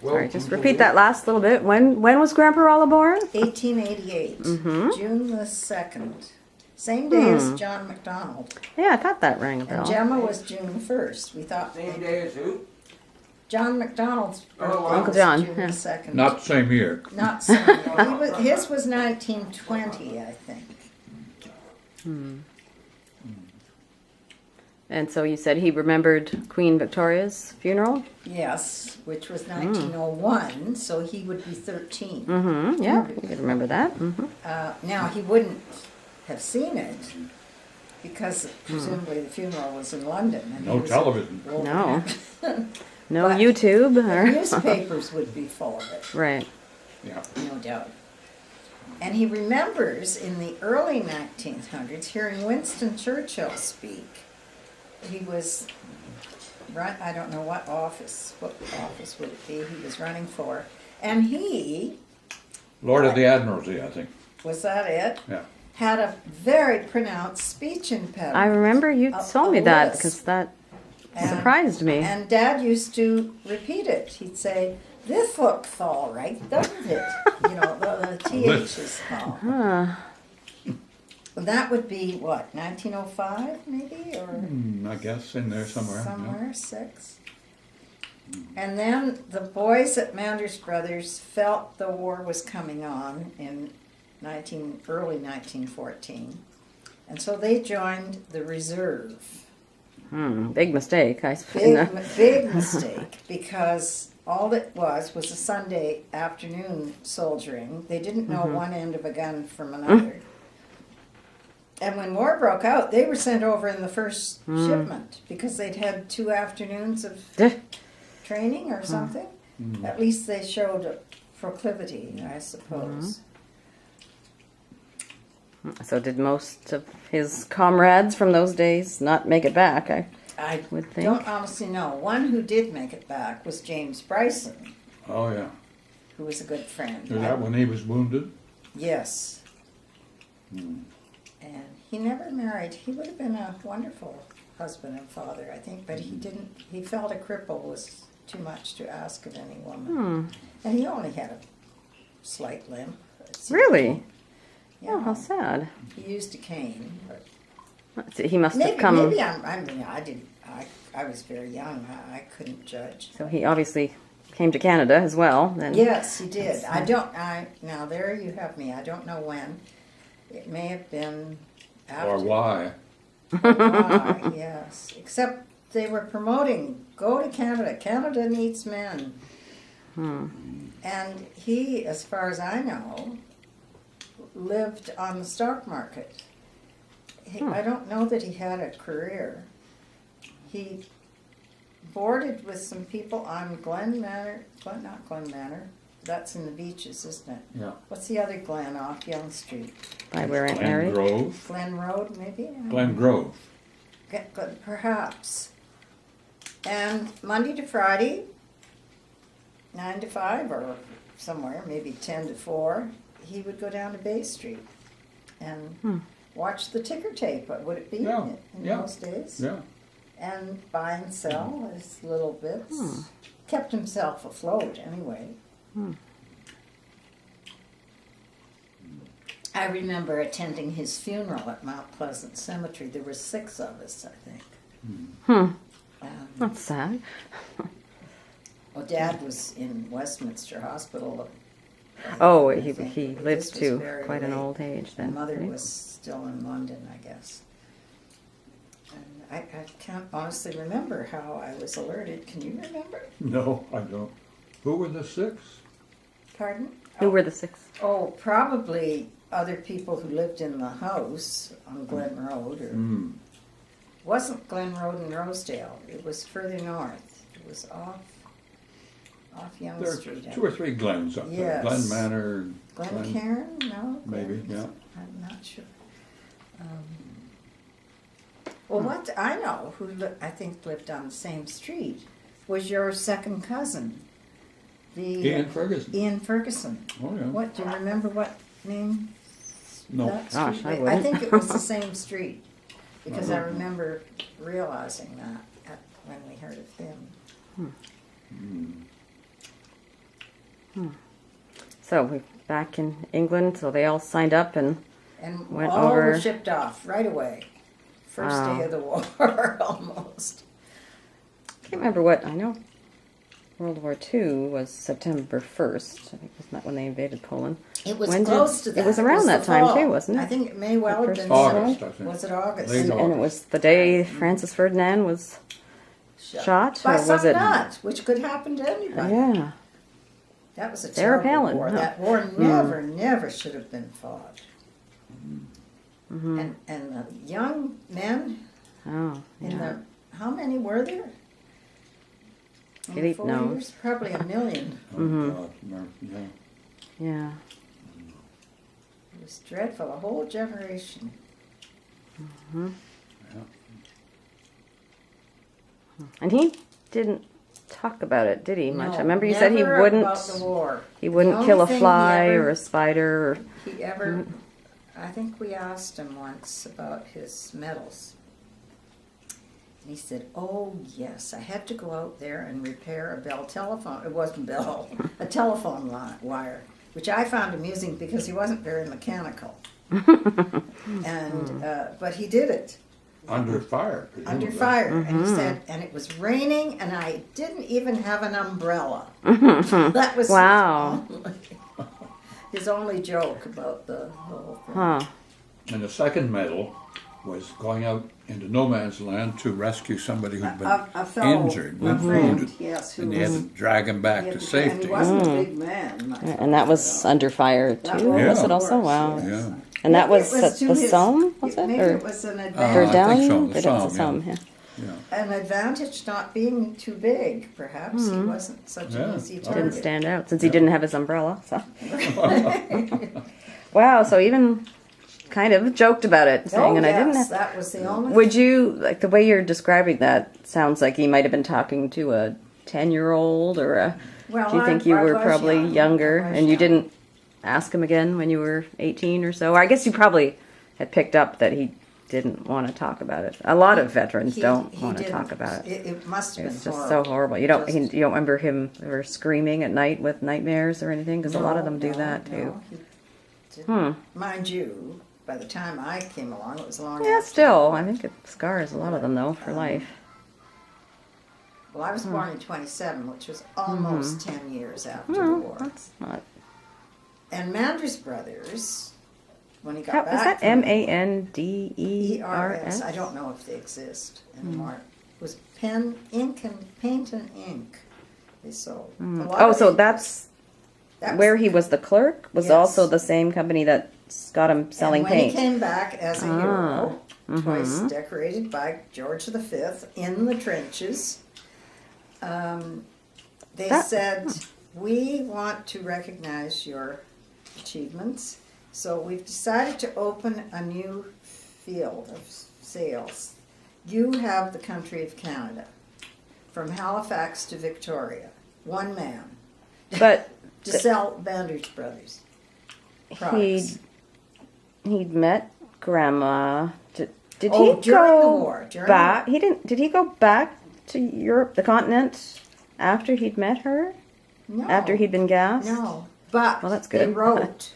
Sorry, just repeat that last little bit. When was Grandpa Rolla born? 1888, June the 2nd. Same day as John MacDonald. Yeah, I thought that rang a bell. And Gemma was June 1st. We thought Same day as who? John MacDonald's birthday Uncle was John, June yeah. the 2nd. Not the same year. Not same year. His was 1920, I think. And so you said he remembered Queen Victoria's funeral? Yes, which was 1901, so he would be 13. Mm-hmm. Yeah, you could remember that. Now, he wouldn't have seen it because presumably the funeral was in London. And No television. No. No But YouTube. the Or newspapers would be full of it, right. Yeah. no doubt. And he remembers in the early 1900s hearing Winston Churchill speak. He was, I don't know what office would it be he was running for. And he, Lord of the Admiralty, I think. was that it? Yeah. Had a very pronounced speech impediment. I remember you A- told me a that lisp. because that And- surprised me. And Dad used to repeat it. He'd say, "This looks all right, doesn't it?" You know, the TH is small. That would be, what, 1905 maybe? Or I guess in there somewhere. somewhere, 6. And then the boys at Manders Brothers felt the war was coming on in early 1914. And so they joined the reserve. Big mistake. I suppose. Big mistake, because all it was a Sunday afternoon soldiering. They didn't know one end of a gun from another. And when war broke out, they were sent over in the first shipment because they'd had 2 afternoons of training or something. At least they showed a proclivity, I suppose. So did most of his comrades from those days not make it back? I would think. don't honestly know. One who did make it back was James Bryson, Oh, yeah. who was a good friend. Is that when he was wounded? Yes. And he never married. He would have been a wonderful husband and father, I think, but he didn't. He felt a cripple was too much to ask of any woman. And he only had a slight limp. Really? Yeah. Oh, how sad. He used a cane. But He must have maybe come. I was very young. I couldn't judge. So he obviously came to Canada as well. Then. Yes, he did. Now there you have me. I don't know when. It may have been after. Or why? Why, yes. Except they were promoting, go to Canada. Canada needs men. And he, as far as I know, lived on the stock market. I don't know that he had a career. He boarded with some people on Glen Manor, not Glen Manor, that's in the Beaches, isn't it? Yeah. What's the other Glen off Young Street? By where Aunt Glen Mary? Grove. Glen Road, maybe? Glen Grove. Perhaps. And Monday to Friday, 9 to 5 or somewhere, maybe 10 to 4, he would go down to Bay Street and watch the ticker tape. What would it be in those days? Yeah. And buy and sell his little bits. Kept himself afloat anyway. I remember attending his funeral at Mount Pleasant Cemetery. There were 6 of us, I think. That's sad. Well, Dad was in Westminster Hospital. Oh, I he think. lived This was to very quite an late. old age then. My mother right? was still in London, I guess. And I can't honestly remember how I was alerted. Can you remember? No, I don't. Who were the 6? Pardon? Who were the 6? Oh, probably other people who lived in the house on Glen Road. Or wasn't Glen Road in Rosedale. It was further north. It was off Young There Street. are 2 or 3 Glens up there. Yes. Glen Manor. Glencairn? No? Maybe, Glen- yeah. I'm not sure. Well, what I know, who I think lived on the same street, was your second cousin. Ian Ferguson. Ian Ferguson. Oh, yeah. What, do you remember what name? No. that Gosh, street I was? wouldn't. think it was the same street, because I remember realizing that when we heard of him. So we're back in England, so they all signed up and And went all over. were shipped off right away. First Wow. day of the war, almost. I can't remember what, I know World War II was September 1st. I think wasn't that when they invaded Poland? It was When did- close to that. it was around that the time fall. too, wasn't it? I think it may well have first been August, I think. Was it August? Late And it was the day Francis Ferdinand was shot, By or was some it? nut, which could happen to anybody. Yeah. That was a Sarah terrible Palin, war. huh? That war never should have been fought. And the young men Oh, in yeah. the, how many were there? In the Philippe 4 knows. years? Probably a million. Oh, God, no, yeah. Yeah. It was dreadful, a whole generation. Yeah. And he didn't talk about it, did he? Much. No, I remember you said he never wouldn't. about the war. He The wouldn't only kill a thing he fly ever- or a spider. Or, He ever, I think we asked him once about his medals. And he said, oh yes, I had to go out there and repair a Bell telephone. It wasn't Bell, a telephone wire, which I found amusing because he wasn't very mechanical. And, but he did it. Under fire. Under presumably. fire. And he said, and it was raining and I didn't even have an umbrella. That was Wow. his only joke about the whole thing. huh. And the second medal was going out into no man's land to rescue somebody who'd been A fellow, injured, a not friend, wounded. yes, who And they had was, to drag him back he had to to- and he safety. wasn't a big man. much. And that was under fire That too, Yeah. was it also? of course, Wow. yes. Yeah. And that Maybe was, it at to the his- Somme, was it? Maybe Or it was an I or advantage, down? think so, the Or that's Somme, the Somme, yeah. Yeah. an advantage not being too big, perhaps. He wasn't such an Yeah. easy Didn't target. Didn't stand out since he didn't have his umbrella. So. Wow, so even kind of joked about it, saying, Oh, and I didn't yes, have. that was the only. Would you, like the way you're describing that, sounds like he might have been talking to a 10-year-old or a. Well, Do you think you I were was probably young. younger I was and you young. didn't ask him again when you were 18 or so? Or I guess you probably had picked up that he didn't want to talk about it. A lot of veterans He- don't he want to didn't. talk about it. It must have It's been just horrible. so horrible. You don't Just- you don't remember him ever screaming at night with nightmares or anything? Because a lot of them do No, that no, too. he didn't. Mind you, by the time I came along, it was long Yeah, after. still, I think it scars a lot of them though for life. Well, I was born in 27, which was almost 10 years after the Well, war. that's not. And Manders Brothers, when he got How, back is that from MANDERS? I don't know if they exist anymore. It was pen, ink, and paint and ink. They sold. A lot Oh, of so ink. that's That was- where he was the clerk. Was Yes. also the same company that got him selling and when paint. he came back as a hero, twice Mm-hmm. decorated by George V in the trenches, they That- said, we want to recognize your achievements, so we've decided to open a new field of sales. You have the country of Canada, from Halifax to Victoria, one man, But to sell Manders Brothers products. he'd met Grandma. Did Oh, he during go the war, during back? the He didn't. Did he go back to Europe, the continent, after he'd met her? No. After he'd been gassed? No, but Well, that's they good. wrote.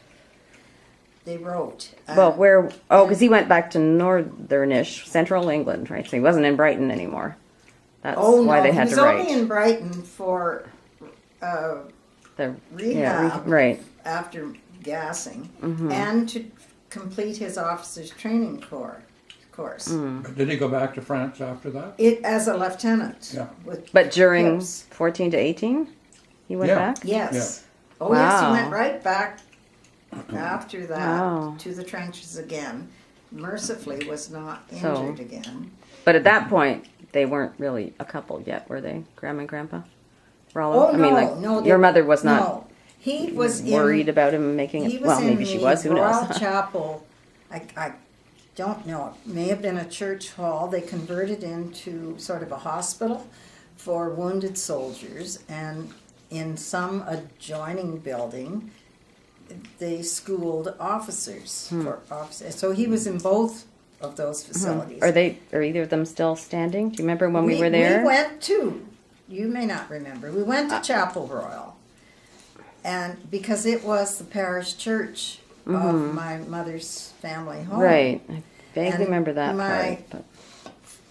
They wrote. Well, where? Oh, because he went back to northernish, central England, right? So he wasn't in Brighton anymore. That's Oh why no, they he had was to write. only in Brighton for The rehab right. after gassing Mm-hmm. and to complete his officer's training course. Mm. But did he go back to France after that? It as a lieutenant. Yeah. With But during pips. 14 to 18, he went Yeah. back. Yes. Oh yes, Wow. he went right back after that Wow. to the trenches again. Mercifully, was not So- injured again. But at that point, they weren't really a couple yet, were they? Grandma and Grandpa? Rollo? Oh I no, mean, like, no, your they- mother was not No, he was worried in, about him making He it. was Well, in maybe she the was. Who Royal knows? Chapel. I don't know. It may have been a church hall. They converted into sort of a hospital for wounded soldiers, and in some adjoining building, they schooled officers for officers. So he was in both of those facilities. Are either of them still standing? Do you remember when we were there? We went to. You may not remember. We went to Chapel Royal. And because it was the parish church of my mother's family home. Right. I vaguely And remember that my part. But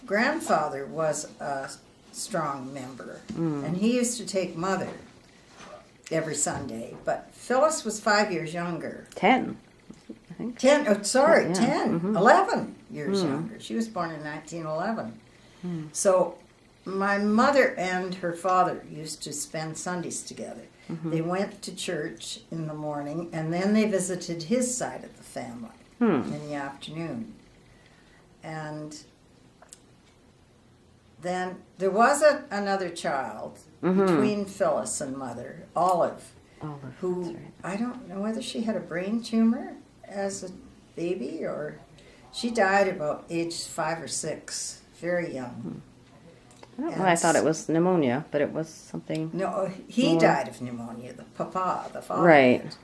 grandfather was a strong member, and he used to take Mother every Sunday. But Phyllis was 5 years younger. 10, I think. 10, oh, sorry, Yeah. 10, 11 years younger. She was born in 1911. So my mother and her father used to spend Sundays together. They went to church in the morning, and then they visited his side of the family in the afternoon. And then there was another child between Phyllis and Mother, Olive, Olive, who that's right. I don't know whether she had a brain tumor as a baby or she died about age 5 or 6, very young. I don't know. I thought it was pneumonia, but it was something. No, he More. died of pneumonia, the father. Right. did.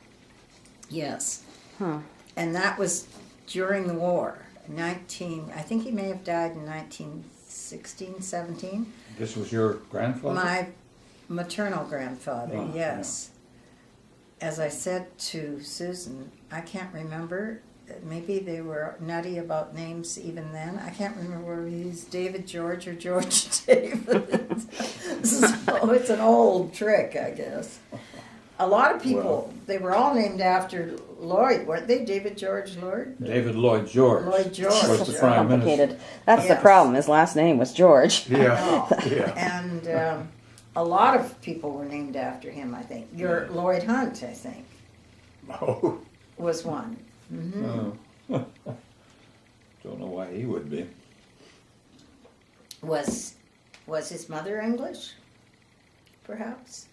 Yes. Huh. And that was during the war. I think he may have died in 1916, 17. This was your grandfather? My maternal grandfather, Oh, yes. As I said to Susan, I can't remember. Maybe they were nutty about names even then. I can't remember whether he's David George or George David. So it's an old trick, I guess. A lot of people, they were all named after Lloyd, weren't they? David George Lloyd? David Lloyd George. Lloyd George. Was the prime minister. Complicated. That's the Yes. problem. His last name was George. Yeah, yeah. And a lot of people were named after him, I think. Your Lloyd Hunt, I think, Oh. was one. Oh. Don't know why he would be. Was his mother English? Perhaps?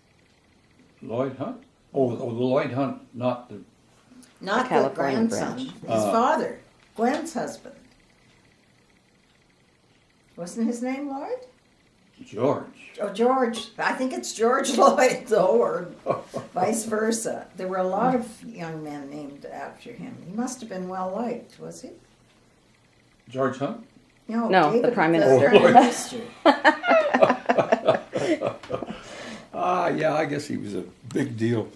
Lloyd Hunt? Oh, the Lloyd Hunt, not the... Not the California grandson. branch. His father. Gwen's husband. Wasn't his name Lloyd? George. Oh, George. I think it's George Lloyd, though, or vice versa. There were a lot of young men named after him. He must have been well liked, was he? George Hunt? No, the Prime Minister. Prime Minister. Yeah, I guess he was a big deal.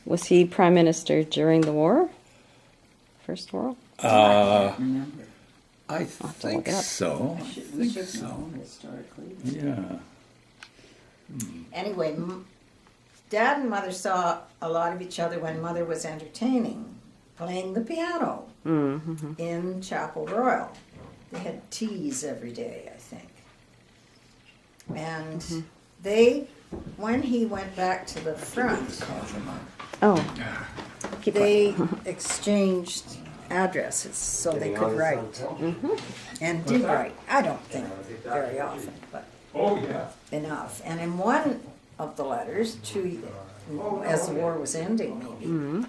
Was he prime minister during the war? First World? Remember. I to think look it up. so. We should know historically. Yeah. Anyway, Dad and Mother saw a lot of each other when Mother was entertaining, playing the piano in Chapel Royal. They had teas every day, I think. And when he went back to the front, Oh. Keep they exchanged addresses so they could write. And did write. I don't think very often, but Oh, yeah. enough. And in one of the letters, as the war was ending, maybe,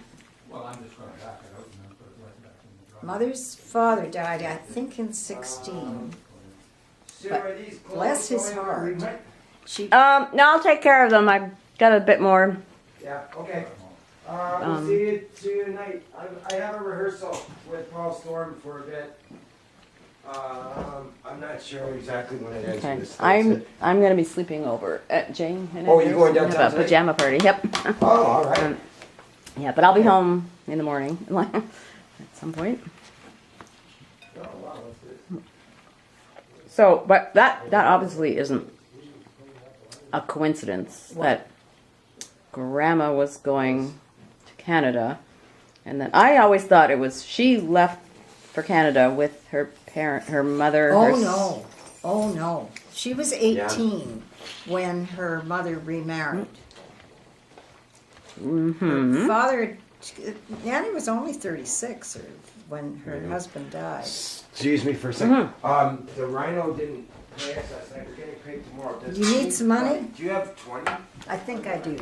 Mother's father died, I think, in 16. But bless his heart, she No, I'll take care of them. I've got a bit more. Yeah, okay. We'll see you tonight. I have a rehearsal with Paul Storm for a bit. I'm not sure exactly when it ends. Okay. This I'm going to be sleeping over at Jane. And Oh, you going we have downtown a tonight? pajama party. Yep. Oh, all right. Yeah, but I'll be home in the morning at some point. Oh, wow, that's good. So, but that obviously isn't a coincidence that Grandma was going to Canada, and then I always thought it was she left for Canada with her mother. Oh no. She was 18 when her mother remarried. Her father, Nanny was only 36 when her husband died. Excuse me for a second. The Rhino didn't pay us last night. We're getting paid tomorrow. You need some money? Do you have 20? I think I do.